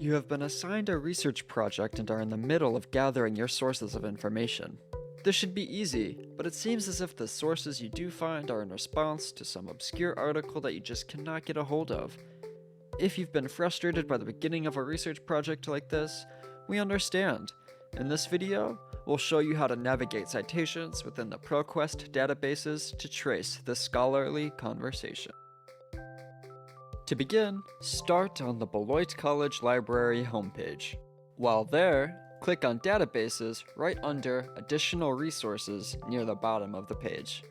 You have been assigned a research project and are in the middle of gathering your sources of information. This should be easy, but it seems as if the sources you do find are in response to some obscure article that you just cannot get a hold of. If you've been frustrated by the beginning of a research project like this, we understand. In this video, we'll show you how to navigate citations within the ProQuest databases to trace the scholarly conversation. To begin, start on the Beloit College Library homepage. While there, click on Databases right under Additional Resources near the bottom of the page.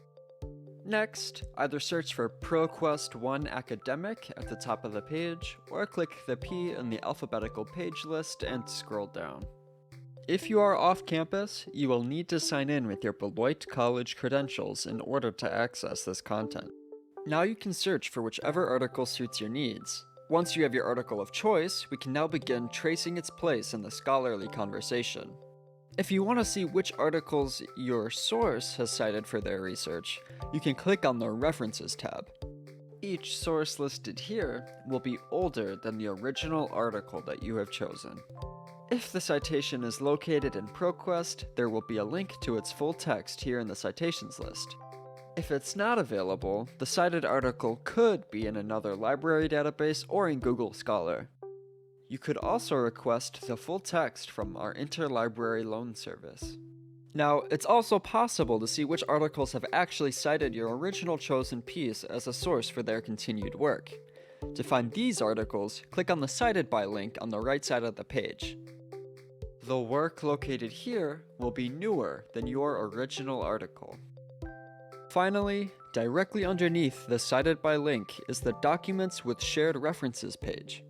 Next, either search for ProQuest 1 Academic at the top of the page, or click the P in the alphabetical page list and scroll down. If you are off campus, you will need to sign in with your Beloit College credentials in order to access this content. Now you can search for whichever article suits your needs. Once you have your article of choice, we can now begin tracing its place in the scholarly conversation. If you want to see which articles your source has cited for their research, you can click on the References tab. Each source listed here will be older than the original article that you have chosen. If the citation is located in ProQuest, there will be a link to its full text here in the citations list. If it's not available, the cited article could be in another library database or in Google Scholar. You could also request the full text from our interlibrary loan service. Now, it's also possible to see which articles have actually cited your original chosen piece as a source for their continued work. To find these articles, click on the Cited By link on the right side of the page. The work located here will be newer than your original article. Finally, directly underneath the Cited By link is the Documents with Shared References page.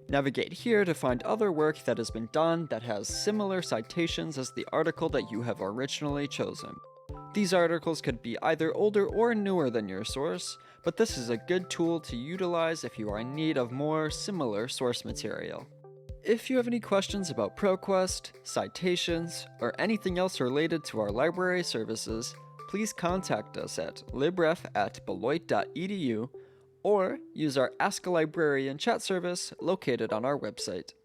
Navigate here to find other work that has been done that has similar citations as the article that you have originally chosen. These articles could be either older or newer than your source, but this is a good tool to utilize if you are in need of more similar source material. If you have any questions about ProQuest, citations, or anything else related to our library services, please contact us at libref@beloit.edu or use our Ask a Librarian chat service located on our website.